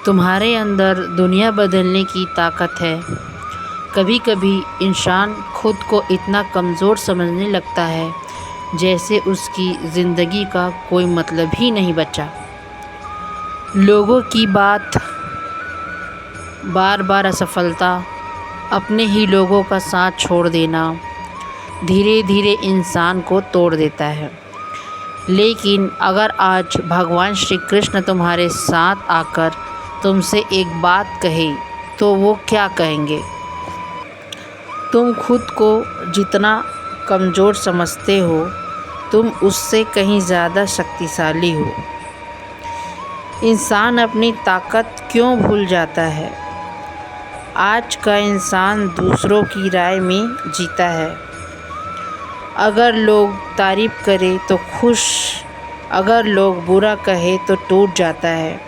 तुम्हारे अंदर दुनिया बदलने की ताकत है। कभी कभी इंसान खुद को इतना कमज़ोर समझने लगता है जैसे उसकी ज़िंदगी का कोई मतलब ही नहीं बचा। लोगों की बात, बार बार असफलता, अपने ही लोगों का साथ छोड़ देना धीरे धीरे इंसान को तोड़ देता है। लेकिन अगर आज भगवान श्री कृष्ण तुम्हारे साथ आकर तुमसे एक बात कहे तो वो क्या कहेंगे? तुम खुद को जितना कमज़ोर समझते हो तुम उससे कहीं ज़्यादा शक्तिशाली हो। इंसान अपनी ताकत क्यों भूल जाता है? आज का इंसान दूसरों की राय में जीता है। अगर लोग तारीफ़ करें तो खुश, अगर लोग बुरा कहे तो टूट जाता है।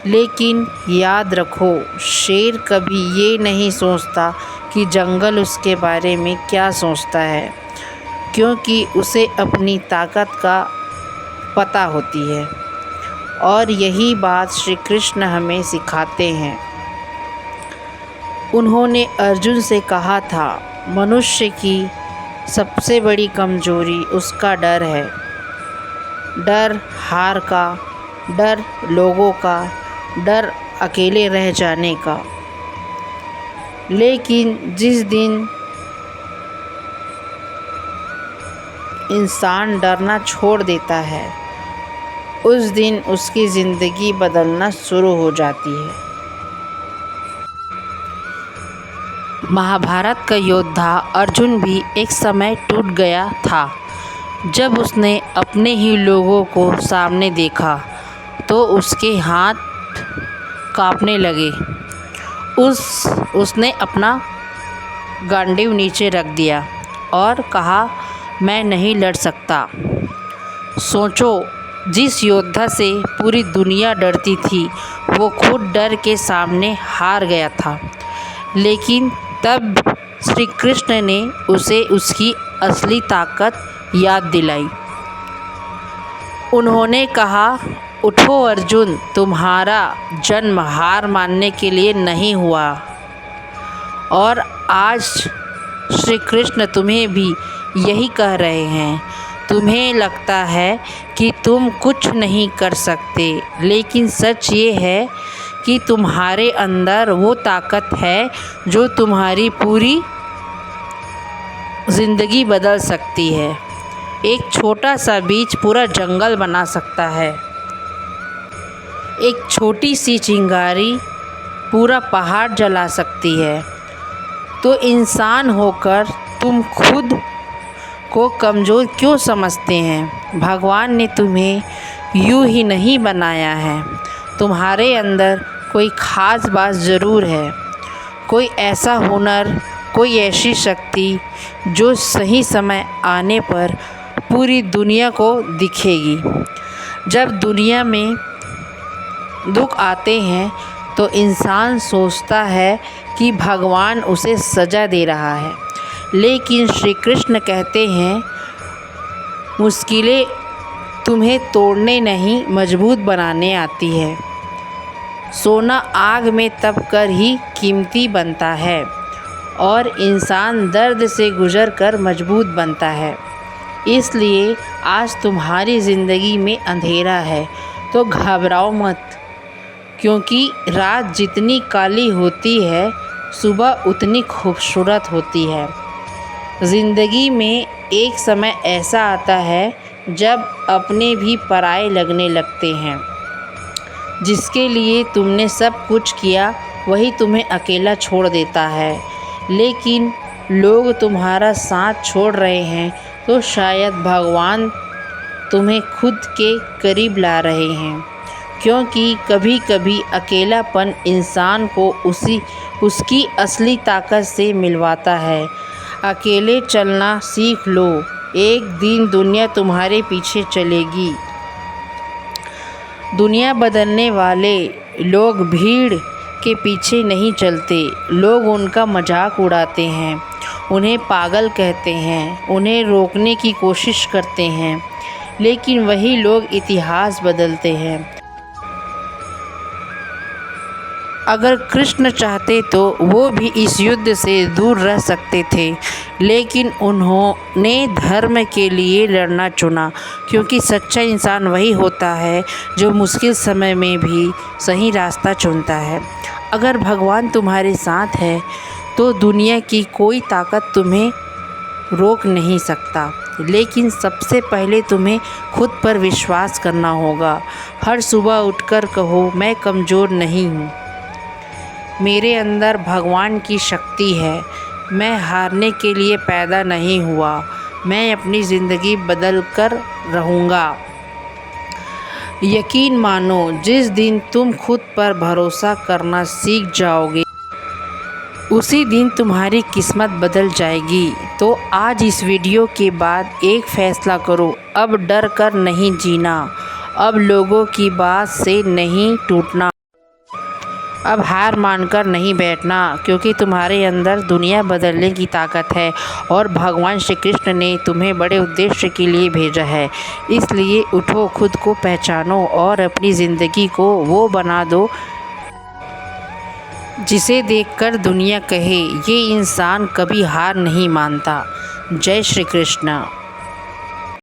लेकिन याद रखो, शेर कभी ये नहीं सोचता कि जंगल उसके बारे में क्या सोचता है, क्योंकि उसे अपनी ताकत का पता होती है। और यही बात श्री कृष्ण हमें सिखाते हैं। उन्होंने अर्जुन से कहा था, मनुष्य की सबसे बड़ी कमज़ोरी उसका डर है। डर हार का, डर लोगों का, डर अकेले रह जाने का। लेकिन जिस दिन इंसान डरना छोड़ देता है उस दिन उसकी ज़िंदगी बदलना शुरू हो जाती है। महाभारत का योद्धा अर्जुन भी एक समय टूट गया था। जब उसने अपने ही लोगों को सामने देखा तो उसके हाथ कांपने लगे। उसने अपना गांडीव नीचे रख दिया और कहा, मैं नहीं लड़ सकता। सोचो, जिस योद्धा से पूरी दुनिया डरती थी वो खुद डर के सामने हार गया था। लेकिन तब श्री कृष्ण ने उसे उसकी असली ताकत याद दिलाई। उन्होंने कहा, उठो अर्जुन, तुम्हारा जन्म हार मानने के लिए नहीं हुआ। और आज श्री कृष्ण तुम्हें भी यही कह रहे हैं। तुम्हें लगता है कि तुम कुछ नहीं कर सकते, लेकिन सच ये है कि तुम्हारे अंदर वो ताकत है जो तुम्हारी पूरी ज़िंदगी बदल सकती है। एक छोटा सा बीज पूरा जंगल बना सकता है। एक छोटी सी चिंगारी पूरा पहाड़ जला सकती है। तो इंसान होकर तुम खुद को कमज़ोर क्यों समझते हैं? भगवान ने तुम्हें यूं ही नहीं बनाया है। तुम्हारे अंदर कोई ख़ास बात ज़रूर है, कोई ऐसा हुनर, कोई ऐसी शक्ति जो सही समय आने पर पूरी दुनिया को दिखेगी। जब दुनिया में दुख आते हैं तो इंसान सोचता है कि भगवान उसे सज़ा दे रहा है। लेकिन श्री कृष्ण कहते हैं, मुश्किलें तुम्हें तोड़ने नहीं मजबूत बनाने आती है। सोना आग में तप कर ही कीमती बनता है और इंसान दर्द से गुजर कर मजबूत बनता है। इसलिए आज तुम्हारी ज़िंदगी में अंधेरा है तो घबराओ मत, क्योंकि रात जितनी काली होती है सुबह उतनी खूबसूरत होती है। ज़िंदगी में एक समय ऐसा आता है जब अपने भी पराये लगने लगते हैं। जिसके लिए तुमने सब कुछ किया वही तुम्हें अकेला छोड़ देता है। लेकिन लोग तुम्हारा साथ छोड़ रहे हैं तो शायद भगवान तुम्हें खुद के करीब ला रहे हैं, क्योंकि कभी कभी अकेलापन इंसान को उसकी असली ताकत से मिलवाता है। अकेले चलना सीख लो, एक दिन दुनिया तुम्हारे पीछे चलेगी। दुनिया बदलने वाले लोग भीड़ के पीछे नहीं चलते। लोग उनका मजाक उड़ाते हैं, उन्हें पागल कहते हैं, उन्हें रोकने की कोशिश करते हैं। लेकिन वही लोग इतिहास बदलते हैं। अगर कृष्ण चाहते तो वो भी इस युद्ध से दूर रह सकते थे, लेकिन उन्होंने धर्म के लिए लड़ना चुना, क्योंकि सच्चा इंसान वही होता है जो मुश्किल समय में भी सही रास्ता चुनता है। अगर भगवान तुम्हारे साथ है तो दुनिया की कोई ताकत तुम्हें रोक नहीं सकता, लेकिन सबसे पहले तुम्हें खुद पर विश्वास करना होगा। हर सुबह उठकर कहो, मैं कमज़ोर नहीं हूँ, मेरे अंदर भगवान की शक्ति है, मैं हारने के लिए पैदा नहीं हुआ, मैं अपनी ज़िंदगी बदल कर रहूँगा। यकीन मानो, जिस दिन तुम खुद पर भरोसा करना सीख जाओगे उसी दिन तुम्हारी किस्मत बदल जाएगी। तो आज इस वीडियो के बाद एक फ़ैसला करो, अब डर कर नहीं जीना, अब लोगों की बात से नहीं टूटना, अब हार मानकर नहीं बैठना, क्योंकि तुम्हारे अंदर दुनिया बदलने की ताकत है और भगवान श्री कृष्ण ने तुम्हें बड़े उद्देश्य के लिए भेजा है। इसलिए उठो, खुद को पहचानो और अपनी ज़िंदगी को वो बना दो जिसे देखकर दुनिया कहे, ये इंसान कभी हार नहीं मानता। जय श्री कृष्ण।